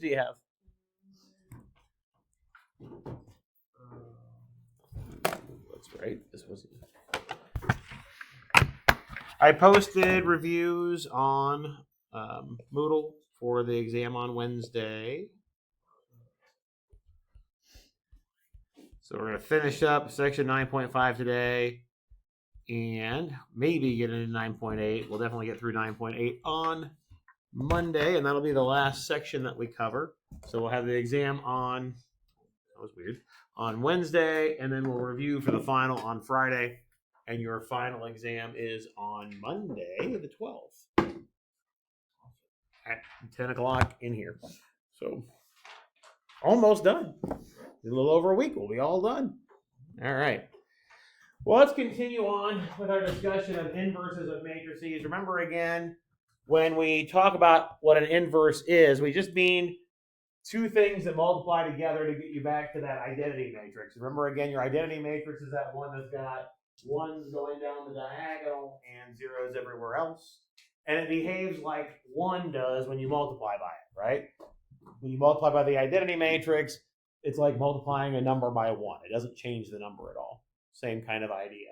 do you have? That's right. This was. I posted reviews on Moodle for the exam on Wednesday. So we're going to finish up section 9.5 today and maybe get into 9.8. We'll definitely get through 9.8 on Monday, and that'll be the last section that we cover. So we'll have the exam on, that was weird, on Wednesday, and then we'll review for the final on Friday. And your final exam is on Monday, the 12th, at 10 o'clock in here. So almost done. In a little over a week, we'll be all done. All right. Well, let's continue on with our discussion of inverses of matrices. Remember again, when we talk about what an inverse is, we just mean two things that multiply together to get you back to that identity matrix. Remember again, your identity matrix is that one that's got ones going down the diagonal and zeros everywhere else. And it behaves like 1 does when you multiply by it, right? When you multiply by the identity matrix, it's like multiplying a number by 1. It doesn't change the number at all. Same kind of idea.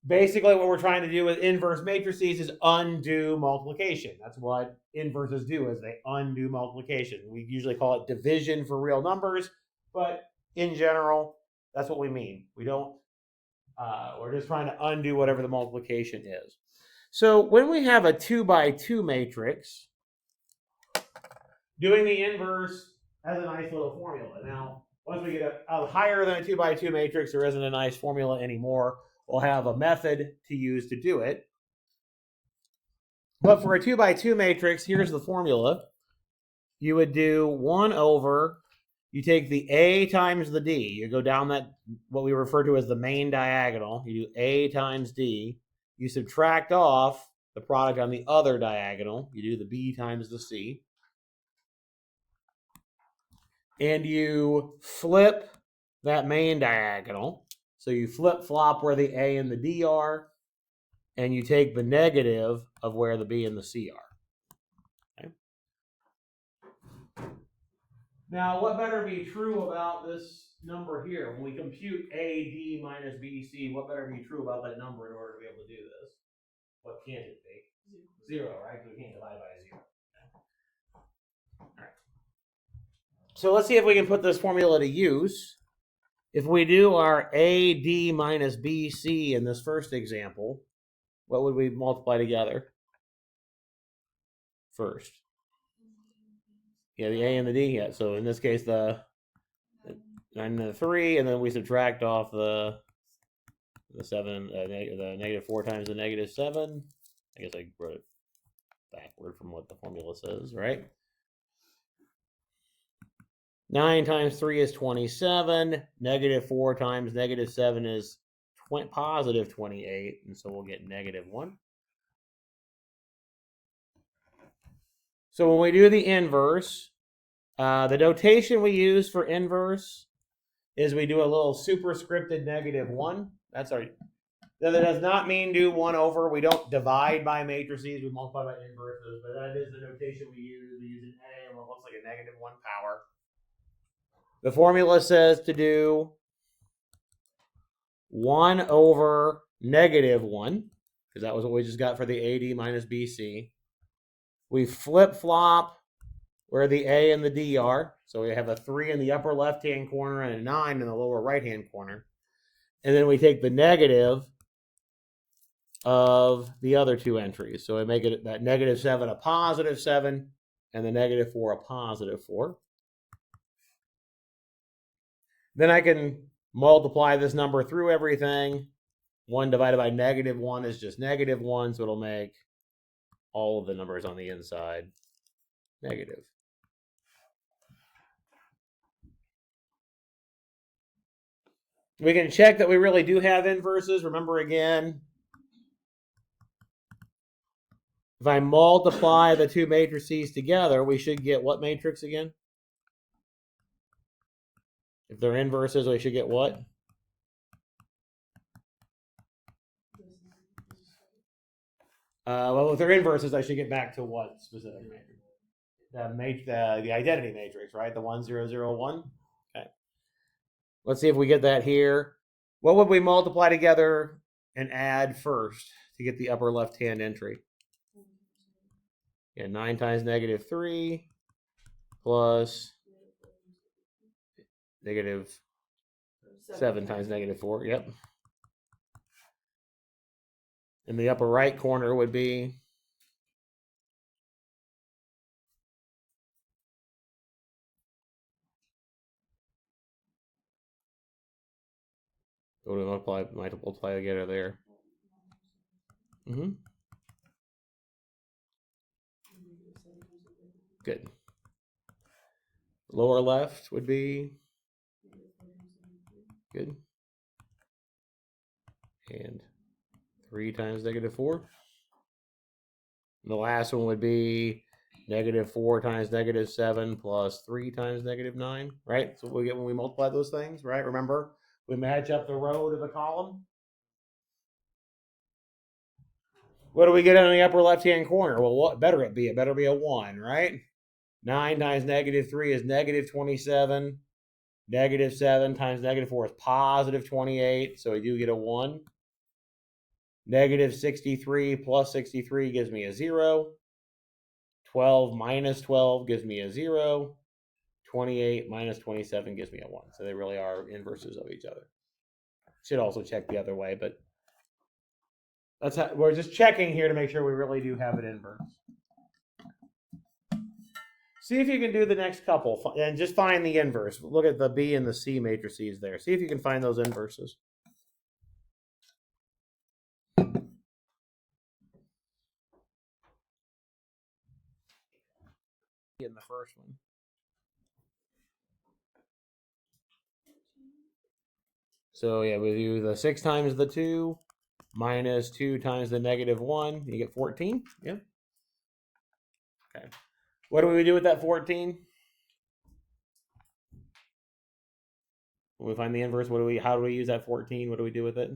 Basically, what we're trying to do with inverse matrices is undo multiplication. That's what inverses do, is they undo multiplication. We usually call it division for real numbers, but in general, that's what we mean. We don't, we're just trying to undo whatever the multiplication is. So when we have a 2 by 2 matrix, doing the inverse has a nice little formula. Now, once we get a higher than a 2 by 2 matrix, there isn't a nice formula anymore. We'll have a method to use to do it. But for a 2 by 2 matrix, here's the formula. You would do 1 over, you take the A times the D. You go down that, what we refer to as the main diagonal. You do A times D. You subtract off the product on the other diagonal. You do the B times the C. And you flip that main diagonal. So you flip-flop where the A and the D are, and you take the negative of where the B and the C are. Okay? Now, what better be true about this number here? When we compute AD minus BC, what better be true about that number in order to be able to do this? What can't it be? 0, right? Because we can't divide by 0. All right. So let's see if we can put this formula to use. If we do our AD minus BC in this first example, what would we multiply together first? Yeah, the A and the D. Yeah. So in this case, the 9 and the 3, and then we subtract off the 7, the negative 4 times the negative 7. I guess I wrote it backward from what the formula says, right? 9 times 3 is 27. Negative 4 times negative 7 is positive 28. And so we'll get negative 1. So when we do the inverse, the notation we use for inverse is we do a little superscripted negative 1. That's our. That does not mean do 1 over. We don't divide by matrices. We multiply by inverses. But that is the notation we use. We use an A and what looks like a negative 1 power. The formula says to do 1 over negative 1, because that was what we just got for the AD minus BC. We flip-flop where the A and the D are. So we have a 3 in the upper left-hand corner and a 9 in the lower right-hand corner. And then we take the negative of the other two entries. So we make it that negative 7 a positive 7 and the negative 4 a positive 4. Then I can multiply this number through everything. 1 divided by negative 1 is just negative 1, so it'll make all of the numbers on the inside negative. We can check that we really do have inverses. Remember again, if I multiply the two matrices together, we should get what matrix again? If they're inverses, we should get what? Well, if they're inverses, I should get back to what specific matrix? the identity matrix, right? The 1, 0, 0, 1. Okay. Let's see if we get that here. What would we multiply together and add first to get the upper left-hand entry? Yeah, 9 times negative 3 plus negative 7 times negative 4. Yep. In the upper right corner would be what do we multiply together there? Mm-hmm. Good. Lower left would be good. And 3 times negative 4. And the last one would be negative 4 times negative 7 plus 3 times negative 9, right? So we get when we multiply those things, right? Remember, we match up the row to the column. What do we get on the upper left-hand corner? Well, what better it be? It better be a 1, right? 9 times negative 3 is negative 27. Negative 7 times negative 4 is positive 28. So we do get a 1. Negative 63 plus 63 gives me a 0. 12 minus 12 gives me a 0. 28 minus 27 gives me a 1. So they really are inverses of each other. Should also check the other way, but that's how, we're just checking here to make sure we really do have it inverse. See if you can do the next couple and just find the inverse. Look at the B and the C matrices there. See if you can find those inverses. In the first one. So yeah, we do the 6 times the 2 minus 2 times the negative 1. You get 14. Yeah. Okay. What do we do with that 14? When we find the inverse, how do we use that 14? What do we do with it?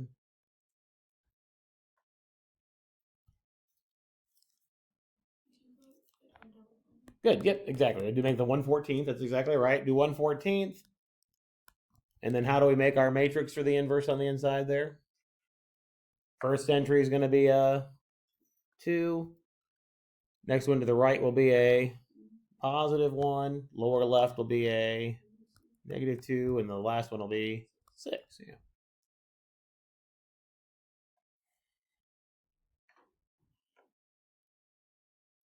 Good. Yep, exactly. We do make the 1/14th. That's exactly right. Do 1/14th. And then how do we make our matrix for the inverse on the inside there? First entry is going to be a 2. Next one to the right will be a positive 1. Lower left will be a negative 2. And the last one will be 6. Yeah.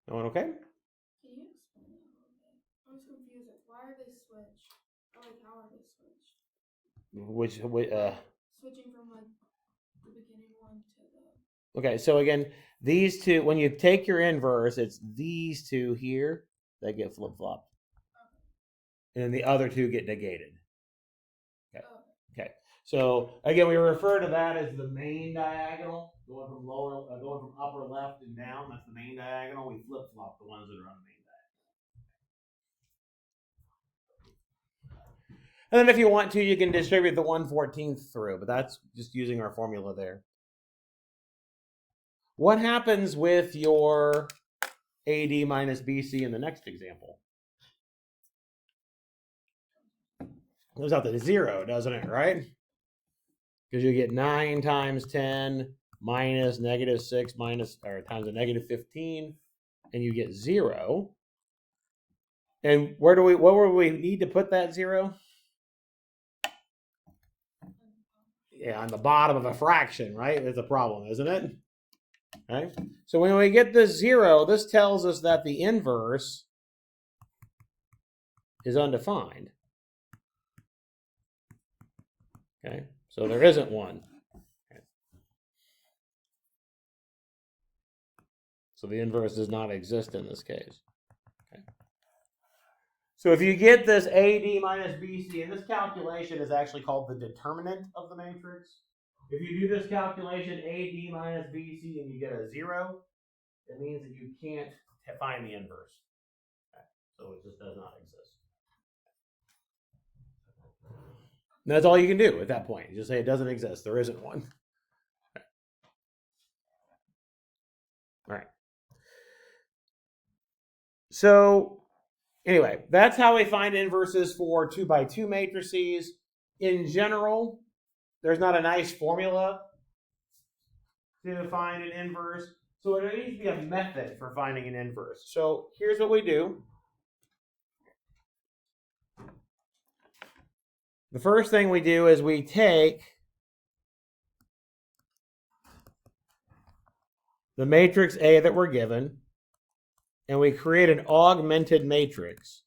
Going okay? Can you explain that a little bit? I was confused. Like, why are they switched? Or like, how are they switched? Switching from like the beginning one to the. Okay, so again, these two, when you take your inverse, it's these two here that get flip-flopped. And then the other two get negated. Okay. Okay. So again, we refer to that as the main diagonal, going from upper left and down. That's the main diagonal. We flip-flop the ones that are on the main diagonal. And then if you want to, you can distribute the 1/14th through, but that's just using our formula there. What happens with your AD minus BC in the next example? It goes out to 0, doesn't it, right? Because you get 9 times 10 minus negative 6 times a negative 15, and you get 0. And where would we need to put that 0? Yeah, on the bottom of a fraction, right? There's a problem, isn't it? Okay. So when we get this 0, this tells us that the inverse is undefined. Okay, so there isn't one. Okay. So the inverse does not exist in this case. Okay. So if you get this AD minus BC, and this calculation is actually called the determinant of the matrix. If you do this calculation, AD minus BC, and you get a 0, it means that you can't find the inverse. Okay. So it just does not exist. And that's all you can do at that point. You just say it doesn't exist. There isn't one. Okay. All right. So Anyway, that's how we find inverses for 2 by 2 matrices. In general, there's not a nice formula to find an inverse. So there needs to be a method for finding an inverse. So here's what we do. The first thing we do is we take the matrix A that we're given, and we create an augmented matrix.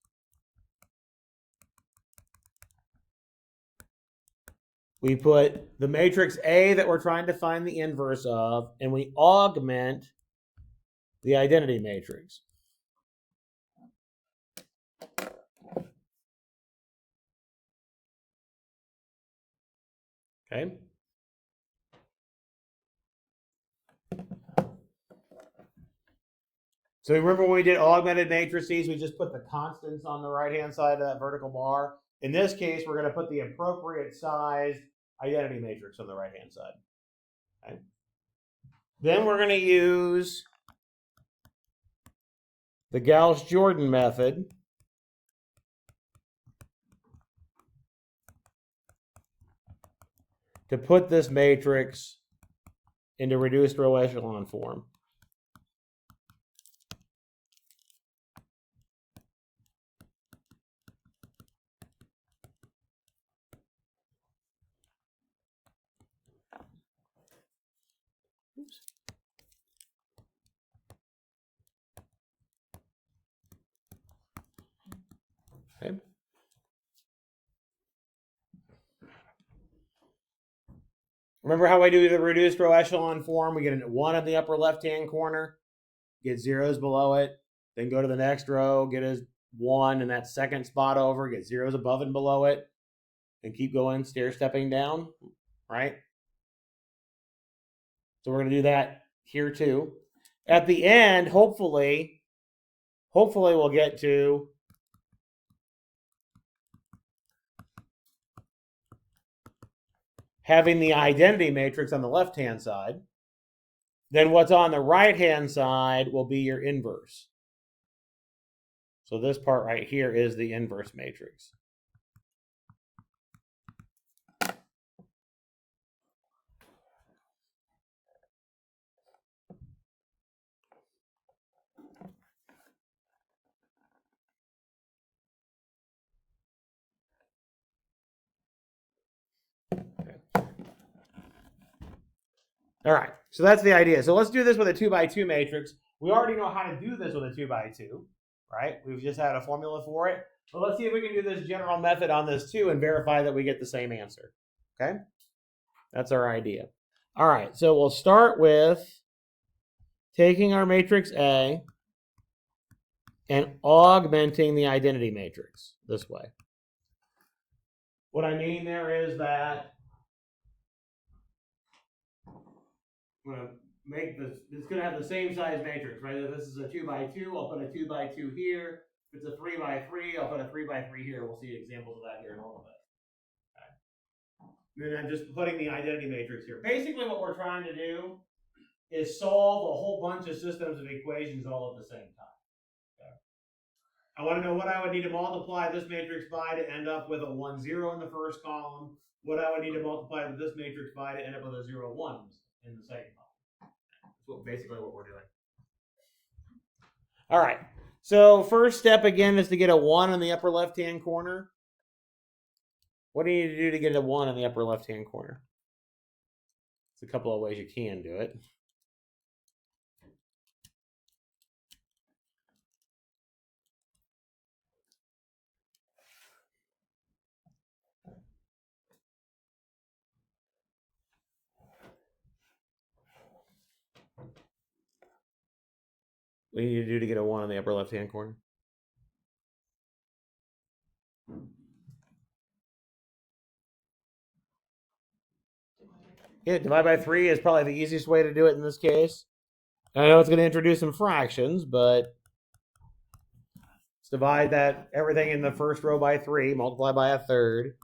We put the matrix A that we're trying to find the inverse of, and we augment the identity matrix. Okay? So remember when we did augmented matrices, we just put the constants on the right-hand side of that vertical bar. In this case, we're going to put the appropriate sized identity matrix on the right-hand side. Okay? Then we're going to use the Gauss-Jordan method to put this matrix into reduced row echelon form. Oops. Okay. Remember how I do the reduced row echelon form? We get a 1 in the upper left-hand corner, get zeros below it, then go to the next row, get a 1 in that second spot over, get zeros above and below it, and keep going, stair-stepping down, right? So we're going to do that here too. At the end, hopefully we'll get to having the identity matrix on the left-hand side. Then what's on the right-hand side will be your inverse. So this part right here is the inverse matrix. All right, so that's the idea. So let's do this with a 2 by 2 matrix. We already know how to do this with a 2 by 2, right? We've just had a formula for it. But let's see if we can do this general method on this too and verify that we get the same answer. Okay? That's our idea. All right, so we'll start with taking our matrix A and augmenting the identity matrix this way. What I mean there is that I'm going to make this, it's going to have the same size matrix, right? If this is a 2 by 2, I'll put a 2 by 2 here. If it's a 3 by 3, I'll put a 3 by 3 here. We'll see examples of that here in a little bit. Okay. Then I'm just putting the identity matrix here. Basically what we're trying to do is solve a whole bunch of systems of equations all at the same time. Okay. I want to know what I would need to multiply this matrix by to end up with a 1, 0 in the first column, what I would need to multiply this matrix by to end up with a 0, 1 in the second column. That's basically what we're doing. All right. So first step again is to get a 1 in the upper left-hand corner. What do you need to do to get a 1 in the upper left-hand corner? There's a couple of ways you can do it. What do you need to do to get a 1 in the upper left-hand corner? Yeah, divide by 3 is probably the easiest way to do it in this case. I know it's going to introduce some fractions, but let's divide that everything in the first row by 3, multiply by a third.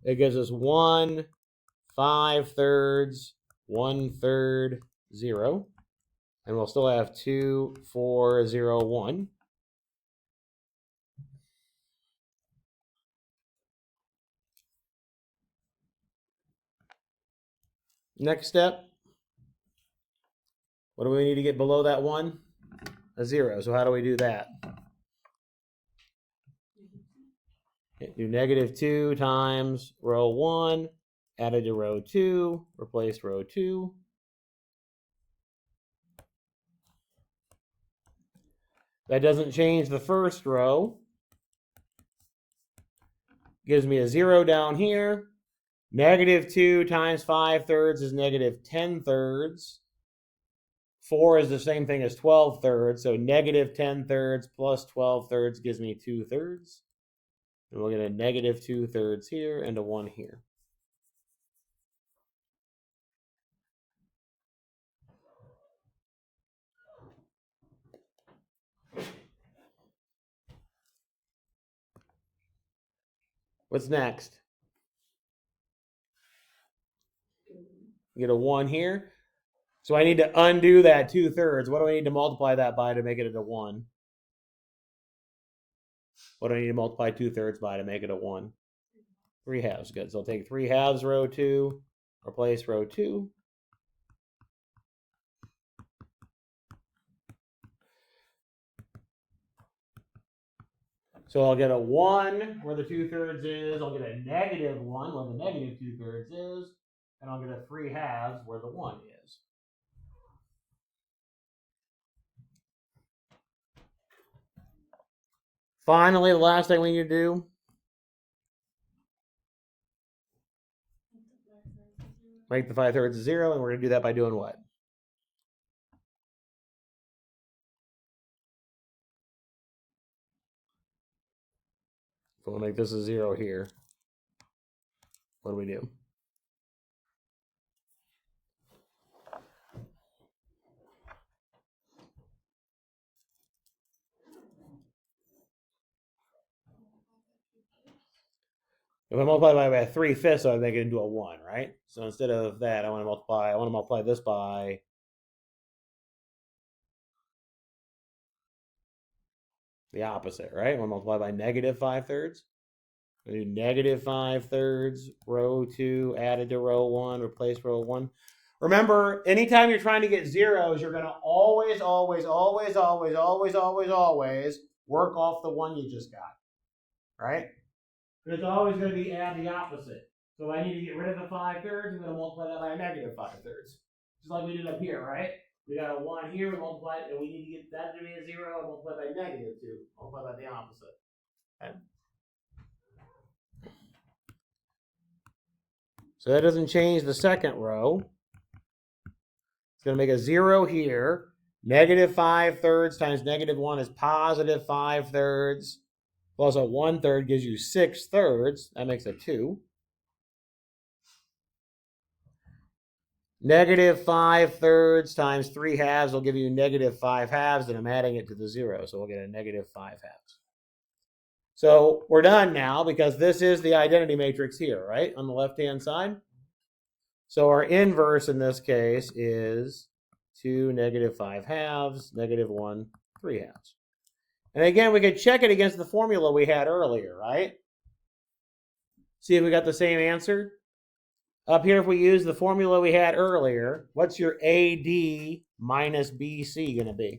It gives us 1, 5/3, 1/3, 0. And we'll still have 2, 4, 0, 1. Next step. What do we need to get below that 1? A 0. So how do we do that? Do -2 times row 1, added to row 2, replace row 2. That doesn't change the first row. Gives me a 0 down here. -2 times 5/3 is -10/3. 4 is the same thing as 12/3, so -10/3 plus 12/3 gives me 2/3. And we'll get a -2/3 here and a 1 here. What's next? Get a 1 here. So I need to undo that 2/3. What do I need to multiply that by to make it a 1? What do I need to multiply 2/3 by to make it a 1? 3/2. Good. So I'll take 3/2 row 2, replace row 2. So I'll get a 1 where the 2/3 is. I'll get a -1 where the -2/3 is. And I'll get a 3/2 where the 1 is. Finally, the last thing we need to do. Make the 5/3 a 0, and we're going to do that by doing what? So we'll make this a 0 here. What do we do? If I multiply by 3/5, I make it into a 1, right? So instead of that, I want to multiply this by the opposite, right? I want to multiply by -5/3. We do -5/3, row 2, added to row 1, replace row 1. Remember, anytime you're trying to get zeros, you're going to always work off the 1 you just got, right? It's always going to be add the opposite. So if I need to get rid of the 5/3, I'm going to multiply that by a -5/3. Just like we did up here, right? We got a 1 here, we multiply it, and we need to get that to be a 0, and multiply by -2. Multiply by the opposite. Okay. So that doesn't change the second row. It's going to make a 0 here. -5/3 times -1 is +5/3. Plus a 1/3 gives you 6/3. That makes a 2. -5/3 times 3/2 will give you -5/2, and I'm adding it to the 0. So we'll get a -5/2. So we're done now because this is the identity matrix here, right? On the left-hand side. So our inverse in this case is 2 -5/2, -1 3/2. And again, we could check it against the formula we had earlier, right? See if we got the same answer. Up here, if we use the formula we had earlier, what's your AD minus BC going to be?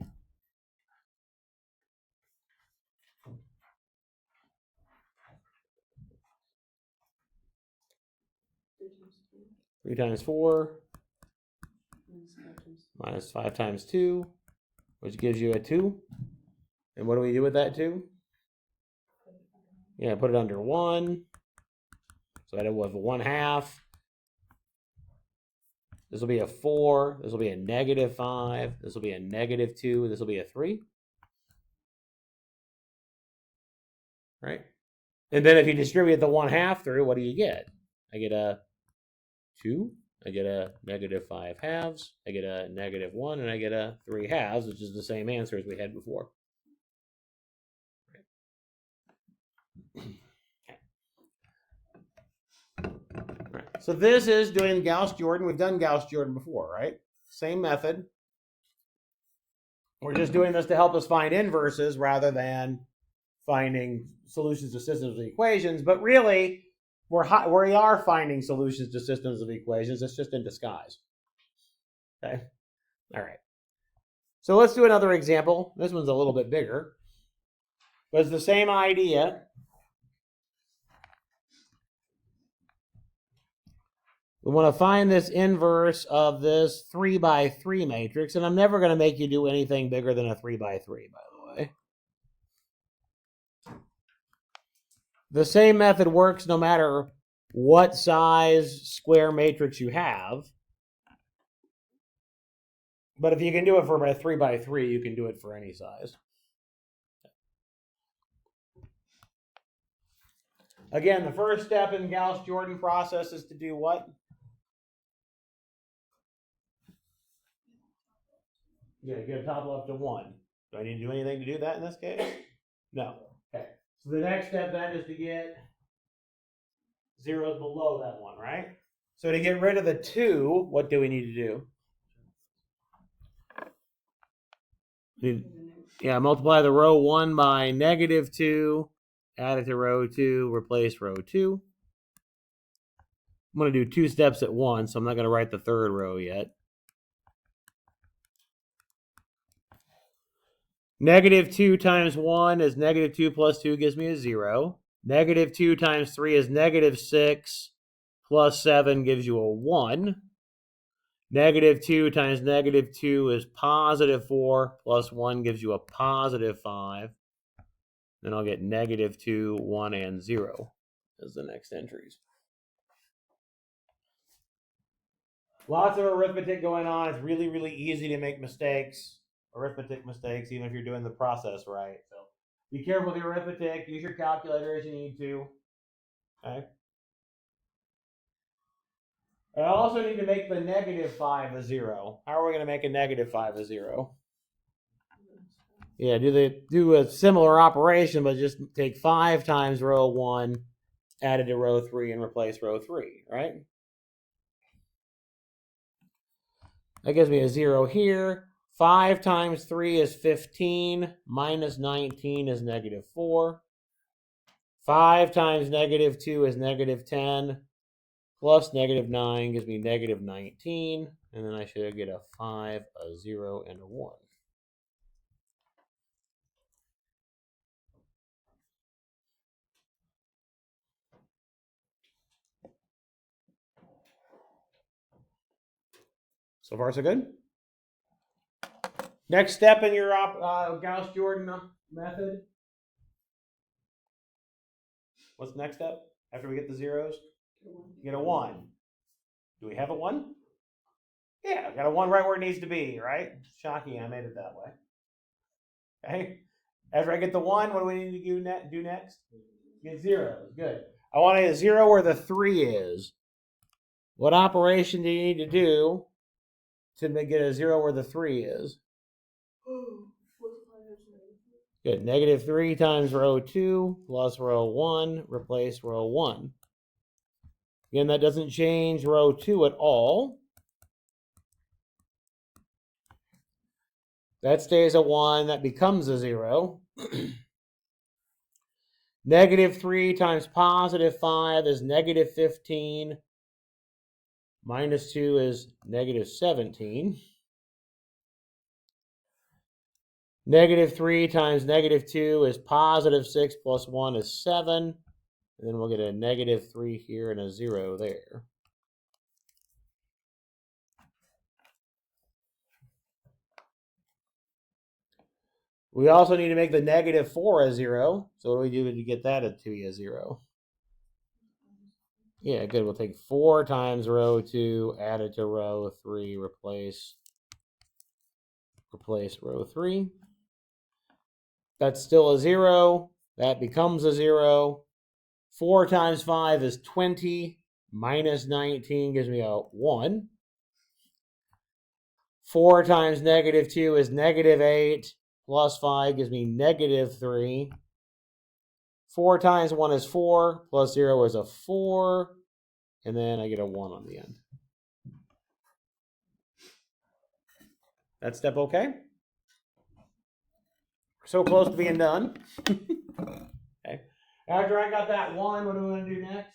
Three times 4 minus 5 times 2, which gives you a 2. And what do we do with that 2? Yeah, put it under 1. So I have 1/2. This will be a 4. This will be a -5. This will be a -2. This will be a 3. Right? And then if you distribute the 1/2 through, what do you get? I get a 2. I get a -5/2. I get a -1. And I get a 3/2, which is the same answer as we had before. Right. So this is doing Gauss-Jordan. We've done Gauss-Jordan before, right? Same method. We're just doing this to help us find inverses rather than finding solutions to systems of equations. But really, we are finding solutions to systems of equations. It's just in disguise. Okay. All right. So let's do another example. This one's a little bit bigger, but it's the same idea. We want to find this inverse of this 3 by 3 matrix, and I'm never going to make you do anything bigger than a 3 by 3, by the way. The same method works no matter what size square matrix you have. But if you can do it for a 3 by 3, you can do it for any size. Again, the first step in the Gauss-Jordan process is to do what? Yeah, get a top left to 1. Do I need to do anything to do that in this case? No. Okay. So the next step then is to get zeros below that 1, right? So to get rid of the 2, what do we need to do? Yeah, multiply the row 1 by -2, add it to row 2, replace row 2. I'm going to do 2 steps at once, so I'm not going to write the third row yet. -2 times 1 is -2 plus 2 gives me a 0. -2 times 3 is -6 plus 7 gives you a 1. -2 times -2 is +4 plus 1 gives you a +5. Then I'll get -2, 1, and 0 as the next entries. Lots of arithmetic going on. It's really, really easy to make mistakes, arithmetic mistakes, even if you're doing the process right. So be careful with your arithmetic. Use your calculator as you need to. Okay. I also need to make the -5 a 0. How are we going to make a -5 a 0? Yeah, do a similar operation, but just take 5 times row 1, add it to row 3, and replace row 3, right? That gives me a 0 here. 5 times 3 is 15, minus 19 is -4. 5 times -2 is -10, plus -9 gives me -19, and then I should get a 5, a 0, and a 1. So far, so good. Next step in your Gauss-Jordan method. What's the next step after we get the zeros? Get a 1. Do we have a 1? Yeah, got a 1 right where it needs to be, right? Shocking, I made it that way. Okay. After I get the 1, what do we need to do next? Get zeros. Good. I want a 0 where the 3 is. What operation do you need to do to get a 0 where the 3 is? Good. -3 times row 2 plus row 1, replace row 1. Again, that doesn't change row 2 at all. That stays a 1. That becomes a 0. -3 times +5 is -15. -2 is -17. -3 times -2 is +6 plus 1 is 7. And then we'll get a -3 here and a 0 there. We also need to make the -4 a 0. So what do we do to get that to be a 0? Yeah, good. We'll take 4 times row 2, add it to row 3, replace row 3. That's still a 0. That becomes a 0. 4 times 5 is 20. Minus 19 gives me a 1. 4 times -2 is -8. Plus 5 gives me -3. 4 times 1 is 4. Plus 0 is a 4. And then I get a 1 on the end. That step okay? We're so close to being done. Okay. After I got that 1, what do we want to do next?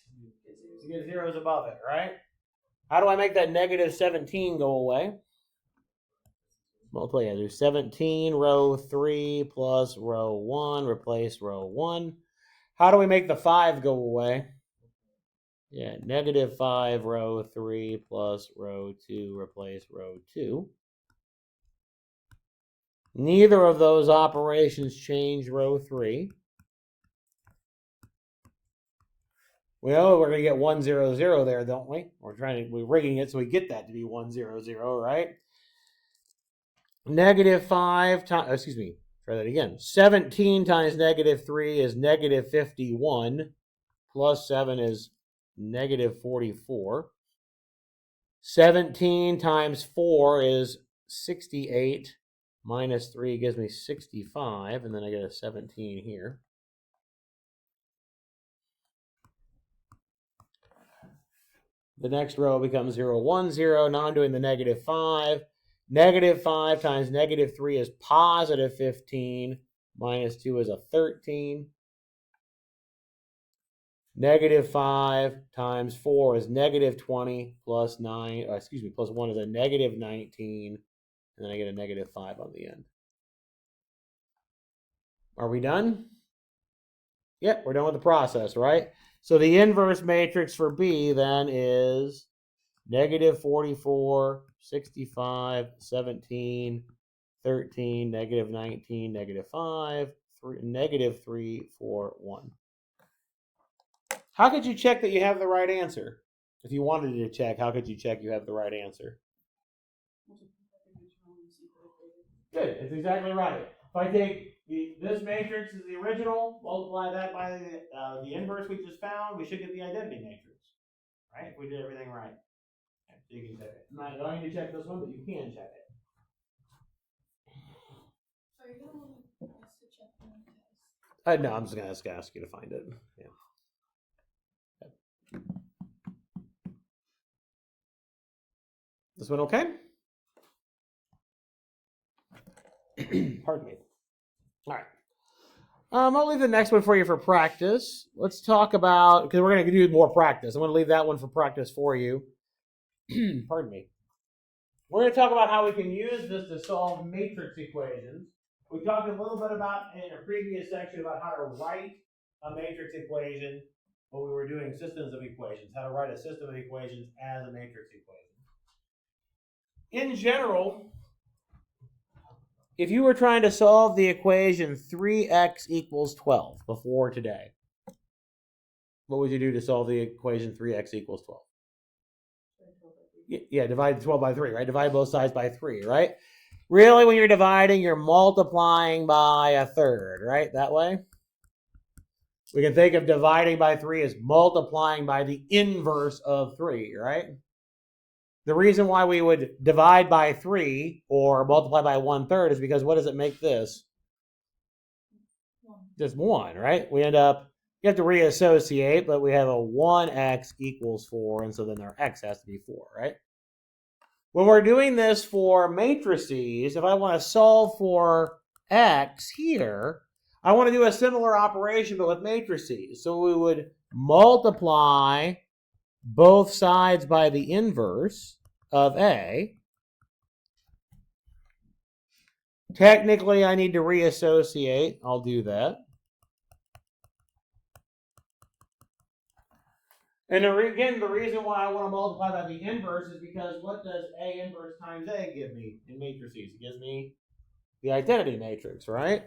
to get zeros above it, right? How do I make that negative 17 go away? Multiply, do 17 row 3 plus row 1, replace row 1. How do we make the 5 go away? Yeah, negative 5 row 3 plus row 2, replace row 2. Neither of those operations change row 3. We know we're going to get 1, 0, 0 there, don't we? We're rigging it so we get that to be 1, 0, 0, right? Negative 5 times, excuse me, try that again. 17 times negative 3 is negative 51. Plus 7 is negative 44. 17 times 4 is 68. Minus 3 gives me 65. And then I get a 17 here. The next row becomes 0, 1, 0. Now I'm doing the negative 5. Negative 5 times negative 3 is positive 15. Minus 2 is a 13. Negative 5 times 4 is negative 20 plus 9, plus 1 is a negative 19. And then I get a negative 5 on the end. Are we done? Yep, we're done with the process, right? So the inverse matrix for B then is negative 44, 65, 17, 13, negative 19, negative 5, negative 3, 4, 1. How could you check that you have the right answer? If you wanted to check, how could you check you have the right answer? Good, it's exactly right. If I take this matrix is the original, multiply that by the inverse we just found, we should get the identity matrix, right? If we did everything right. Okay, so you can check it. I'm not going to check this one, but you can check it. Are you going to want us to check the test? No, I'm just going to ask you to find it. Yeah. This one okay? Pardon me. All right. I'll leave the next one for you for practice. Let's talk about, because we're going to do more practice. I'm going to leave that one for practice for you. Pardon me. We're going to talk about how we can use this to solve matrix equations. We talked a little bit about in a previous section about how to write a matrix equation when we were doing systems of equations, how to write a system of equations as a matrix equation. In general, if you were trying to solve the equation 3x equals 12 before today, what would you do to solve the equation 3x equals 12? Yeah, divide 12 by 3, right? Divide both sides by 3, right? Really, when you're dividing, you're multiplying by a third, right? That way. We can think of dividing by 3 as multiplying by the inverse of 3, right? The reason why we would divide by 3 or multiply by 1/3 is because what does it make this? 1. Just 1, right? We end up, you have to reassociate, but we have a 1x equals 4, and so then our x has to be 4, right? When we're doing this for matrices, if I want to solve for x here, I want to do a similar operation, but with matrices. So we would multiply both sides by the inverse of A. Technically, I need to reassociate. I'll do that. And again, the reason why I want to multiply by the inverse is because what does A inverse times A give me in matrices? It gives me the identity matrix, right?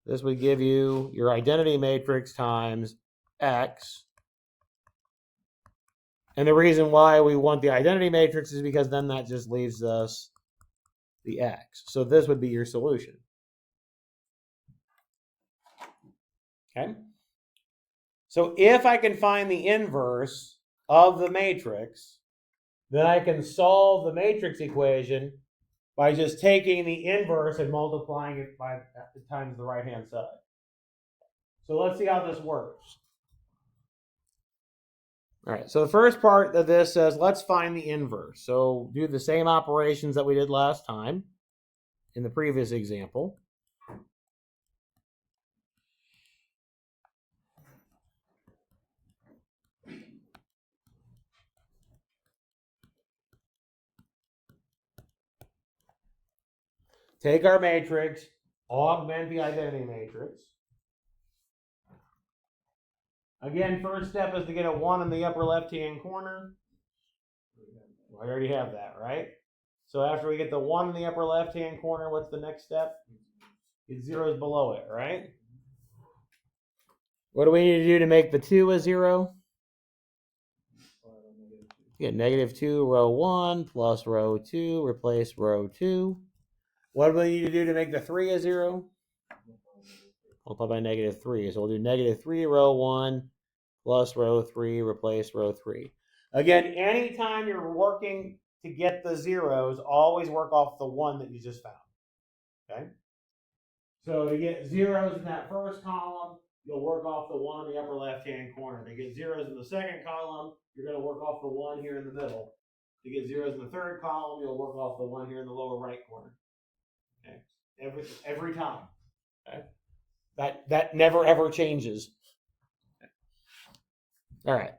This would give you your identity matrix times X. And the reason why we want the identity matrix is because then that just leaves us the X. So this would be your solution. Okay? So if I can find the inverse of the matrix, then I can solve the matrix equation by just taking the inverse and multiplying it by times the right-hand side. So let's see how this works. All right, so the first part of this says, let's find the inverse. So do the same operations that we did last time in the previous example. take our matrix, augment the identity matrix. Again, first step is to get a 1 in the upper left-hand corner. I already have that, right? So after we get the 1 in the upper left-hand corner, what's the next step? Get zeros below it, right? What do we need to do to make the 2 a 0? Get -2, row 1, plus row 2, replace row 2. What do we need to do to make the 3 a 0? Multiply by -3. So we'll do -3, row 1, plus row 3, replace row 3. Again, anytime you're working to get the zeros, always work off the 1 that you just found. Okay? So to get zeros in that first column, you'll work off the 1 in the upper left-hand corner. To get zeros in the second column, you're going to work off the 1 here in the middle. To get zeros in the third column, you'll work off the 1 here in the lower right corner. Okay? Every time. Okay? That never ever changes. All right.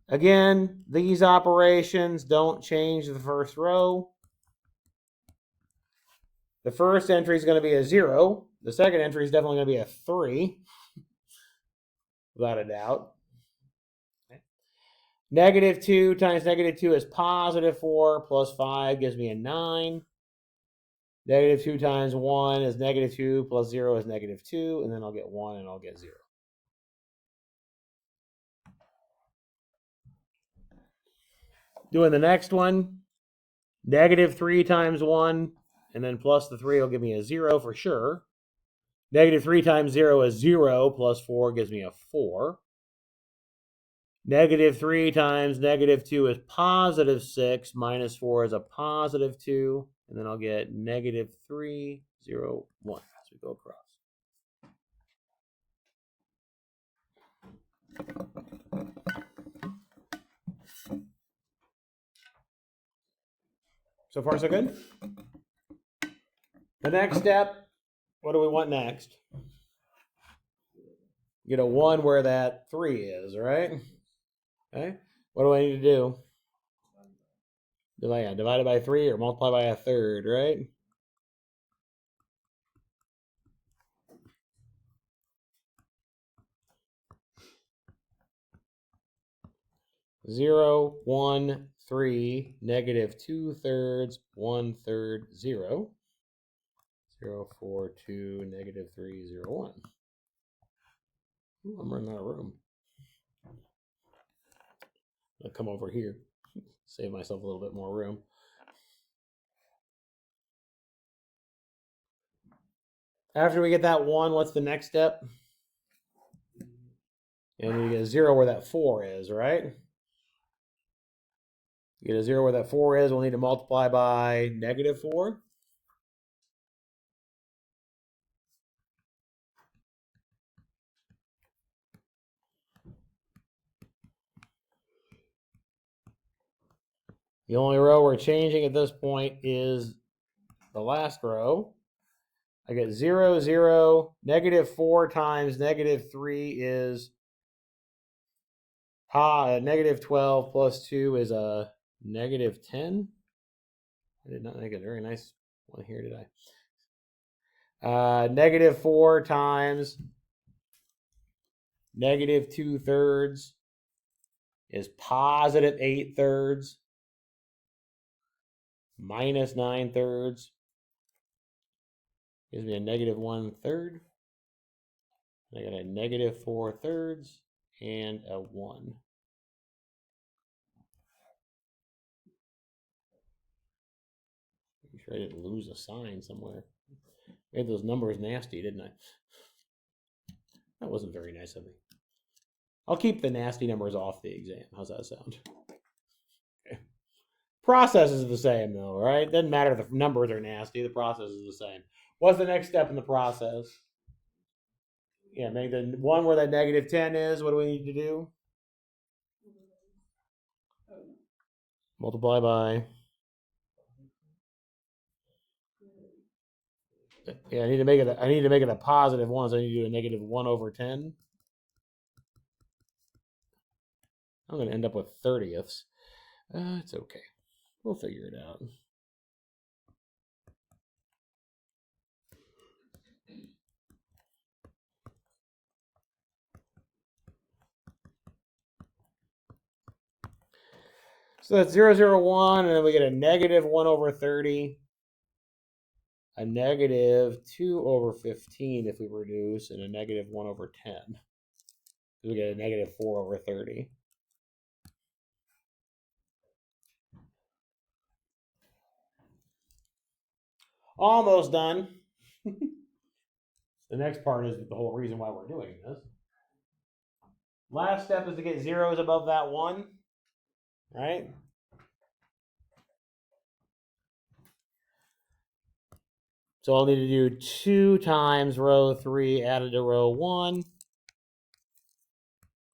Again, these operations don't change the first row. The first entry is going to be a 0. The second entry is definitely going to be a 3. Without a doubt. Okay. -2 times -2 is +4 plus 5 gives me a 9. -2 times 1 is -2 plus 0 is -2. And then I'll get 1 and I'll get 0. Doing the next one, -3 times 1, and then plus the 3 will give me a 0 for sure. -3 times 0 is 0, plus 4 gives me a 4. -3 times -2 is +6, minus 4 is a +2, and then I'll get -3, 0, 1 as we go across. So far, so good? The next step, what do we want next? Get a 1 where that 3 is, right? Okay. What do I need to do? Divide it by 3 or multiply by a third, right? Zero, 1, 3, -2/3, 1/3, 0. 0, 4, 2, -3, 0, 1. Ooh, I'm running out of room. I'll come over here, save myself a little bit more room. After we get that 1, what's the next step? And we get a 0 where that 4 is, right? Get a 0 where that 4 is, we'll need to multiply by -4. The only row we're changing at this point is the last row. I get 0, 0, -4 times -3 is -12 plus 2 is a -10. I did not make a very nice one here, did I? -4 times -2/3 is +8/3 minus 9/3 gives me a -1/3. I got a -4/3 and a 1. I'm sure I didn't lose a sign somewhere. Made those numbers nasty, didn't I? That wasn't very nice of me. I'll keep the nasty numbers off the exam. How's that sound? Okay. Process is the same though, right? Doesn't matter if the numbers are nasty. The process is the same. What's the next step in the process? Yeah, make the 1 where that -10 is. What do we need to do? Multiply by. Yeah, I need to make it a +1, so I need to do a -1/10. I'm going to end up with 30ths. It's okay. We'll figure it out. So that's 0, 0, 1, and then we get a negative 1 over 30, a negative 2 over 15 if we reduce, and a negative 1 over 10. So we get a negative 4 over 30. Almost done. The next part is the whole reason why we're doing this. Last step is to get zeros above that 1, right? So I'll need to do 2 times row 3 added to row 1.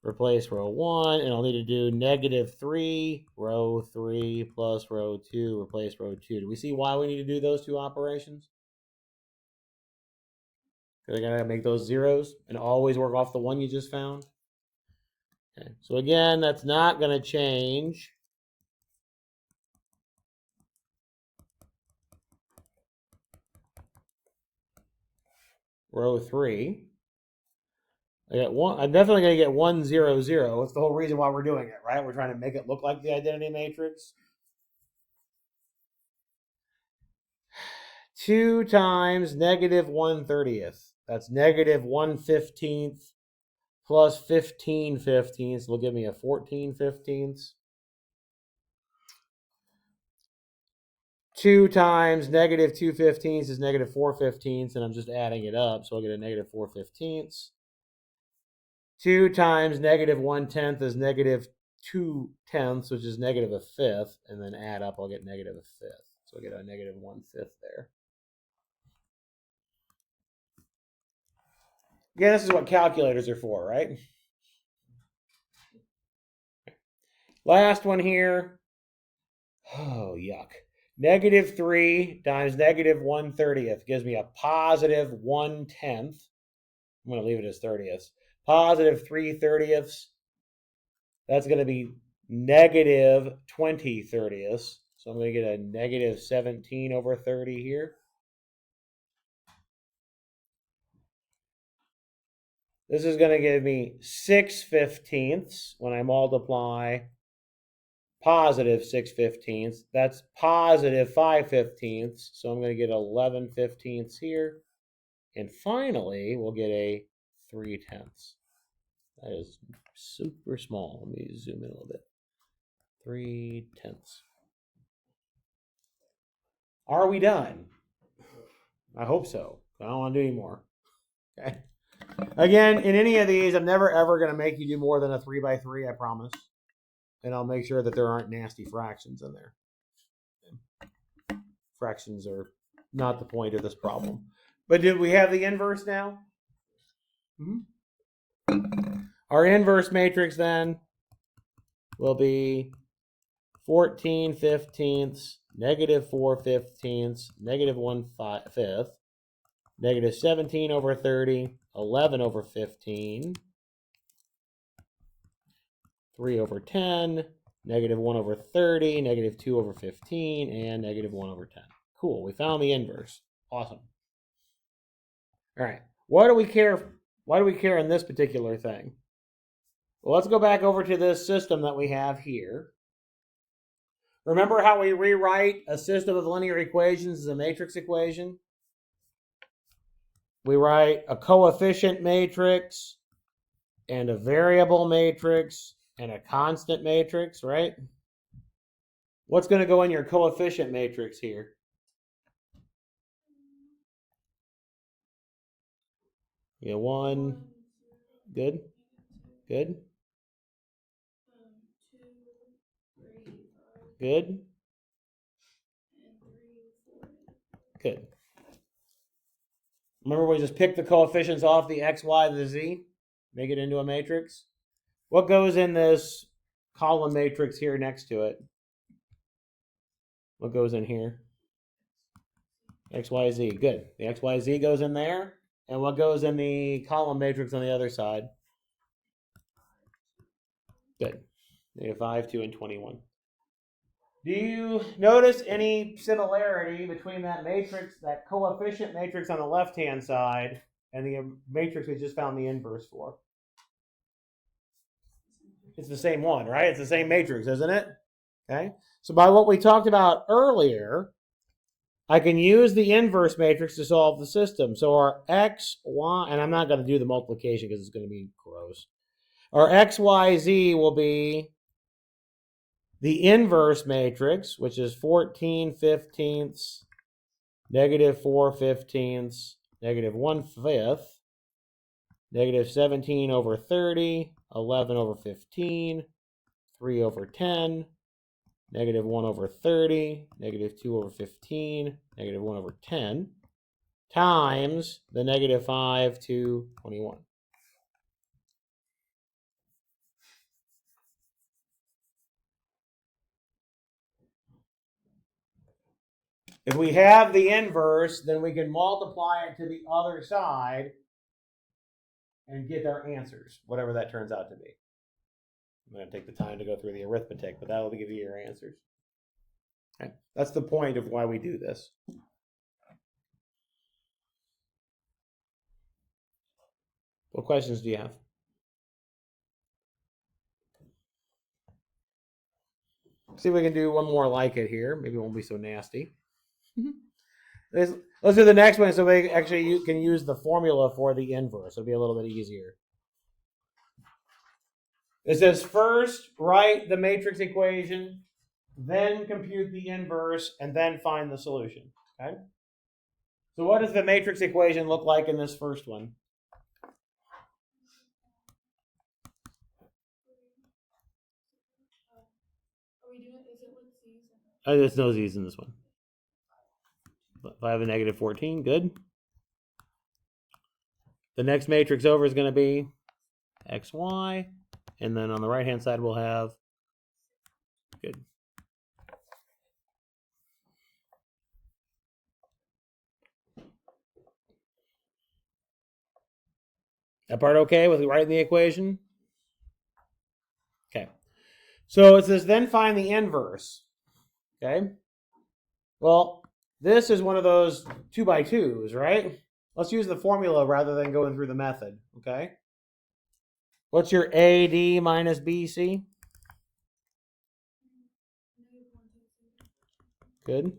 Replace row 1, and I'll need to do negative 3, row 3 plus row 2, replace row 2. Do we see why we need to do those two operations? Because I gotta make those zeros and always work off the one you just found. Okay, so again, that's not gonna change. Row 3. I got one. I'm definitely going to get 1, 0, 0. That's the whole reason why we're doing it, right? We're trying to make it look like the identity matrix. 2 times negative 1/30th. That's negative 1/15th plus 15/15ths will give me a 14/15ths. 2 times negative 2/15ths is negative 4/15ths, and I'm just adding it up, so I'll get a negative 4/15ths. 2 times negative 1/10 is negative 2/10, which is negative 1/5, and then add up, I'll get negative 1/5. So I'll get a negative 1/5 there. Again, this is what calculators are for, right? Last one here. Oh, yuck. Negative 3 times negative 1/30th gives me a positive 1/10. I'm going to leave it as 30ths. Positive 3/30ths. That's going to be negative 20/30ths. So I'm going to get a negative 17 over 30 here. This is going to give me 6/15ths when I multiply positive 6/15ths. That's positive 5/15ths. So I'm going to get 11/15ths here. And finally, we'll get a 3/10ths. That is super small. Let me zoom in a little bit. 3/10ths. Are we done? I hope so. I don't want to do any more. Okay. Again, in any of these, I'm never ever going to make you do more than a 3x3, I promise. And I'll make sure that there aren't nasty fractions in there. Fractions are not the point of this problem. But did we have the inverse now? Mm-hmm. Our inverse matrix then will be 14/15ths, negative 4/15ths, negative 1/5, negative 17 over 30, 11 over 15, 3 over 10, negative 1 over 30, negative 2 over 15, and negative 1 over 10. Cool, we found the inverse. Awesome. All right, why do we care in this particular thing? Well, let's go back over to this system that we have here. Remember how we rewrite a system of linear equations as a matrix equation? We write a coefficient matrix and a variable matrix and a constant matrix, right? What's going to go in your coefficient matrix here? Yeah, 1. Good. Good. 2, 3, 5, Good. and 3, 4. Good. Remember we just picked the coefficients off the x, y, the z? Make it into a matrix? What goes in this column matrix here next to it? What goes in here? X, Y, Z. Good. The X, Y, Z goes in there. And what goes in the column matrix on the other side? Good. Negative 5, 2, and 21. Do you notice any similarity between that matrix, that coefficient matrix on the left-hand side, and the matrix we just found the inverse for? It's the same one, right? It's the same matrix, isn't it? Okay? So by what we talked about earlier, I can use the inverse matrix to solve the system. So our x, y, and I'm not going to do the multiplication because it's going to be gross. Our x, y, z will be the inverse matrix, which is 14/15, -4/15, -1/5, -17/30, 11/15, 3/10, -1/30, -2/15, -1/10, times the -5 to 21. If we have the inverse, then we can multiply it to the other side and get our answers, whatever that turns out to be. I'm going to take the time to go through the arithmetic, but that'll give you your answers. Okay. That's the point of why we do this. What questions do you have? See if we can do one more like it here. Maybe it won't be so nasty. Let's do the next one so we actually can use the formula for the inverse. It'll be a little bit easier. It says first write the matrix equation, then compute the inverse, and then find the solution. Okay? So what does the matrix equation look like in this first one? Are we doing? Is it with C's? There's no z's in this one. If I have a -14, good. The next matrix over is going to be xy, and then on the right hand side we'll have good. That part okay with writing the equation? Okay. So it says then find the inverse. Okay. Well, this is one of those 2x2s, right? Let's use the formula rather than going through the method. Okay. What's your AD minus BC? Good.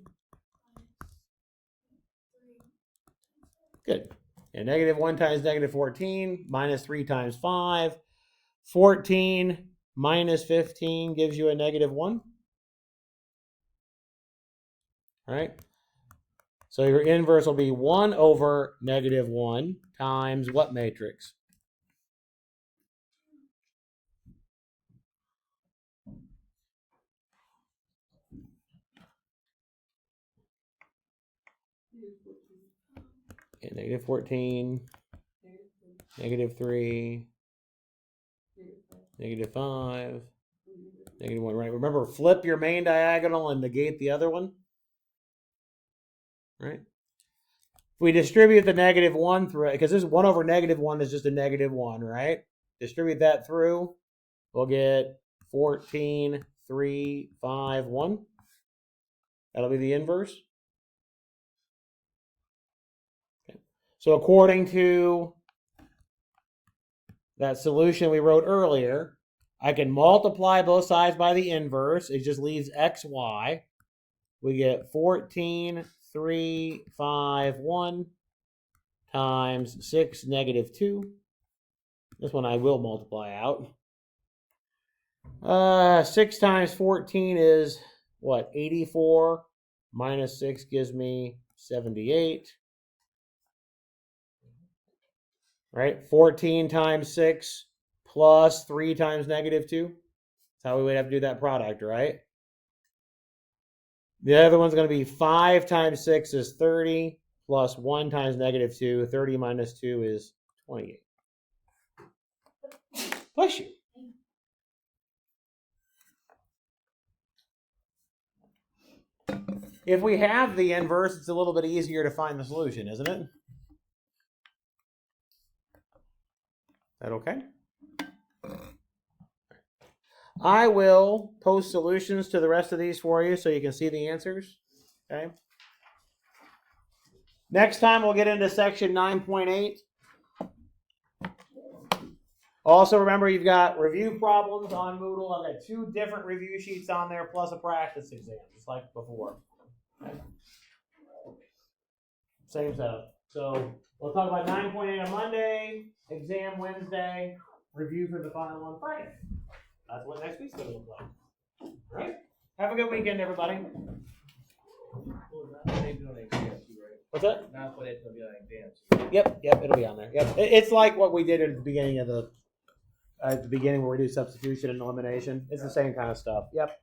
Good. And -1 times -14 minus 3 times 5. 14 minus 15 gives you a -1. All right. So your inverse will be 1 over -1 times what matrix? Okay, -14, -3, -5, -1, right? Remember, flip your main diagonal and negate the other one, right? If we distribute the -1 through it, because this 1 over -1 is just a -1, right? Distribute that through, we'll get 14, 3, 5, 1. That'll be the inverse. Okay. So according to that solution we wrote earlier, I can multiply both sides by the inverse. It just leaves xy. We get 14, 3, 5, 1 times 6, -2. This one I will multiply out. 6 times 14 is what? 84 minus 6 gives me 78. Right? 14 times 6 plus 3 times -2. That's how we would have to do that product, right? The other one's going to be 5 times 6 is 30 plus 1 times -2. 30 minus 2 is 28. Bless you. If we have the inverse, it's a little bit easier to find the solution, isn't it? Is that okay? I will post solutions to the rest of these for you so you can see the answers. Okay. Next time we'll get into section 9.8. Also, remember you've got review problems on Moodle. I've got 2 different review sheets on there, plus a practice exam, just like before. Same setup. So we'll talk about 9.8 on Monday, exam Wednesday, review for the final on Friday. That's what next week's going to look like. All right? Have a good weekend, everybody. What's that? That's what it's gonna be like dance. Yep, it'll be on there. Yep, it's like what we did at the beginning of at the beginning where we do substitution and elimination. It's the same kind of stuff. Yep.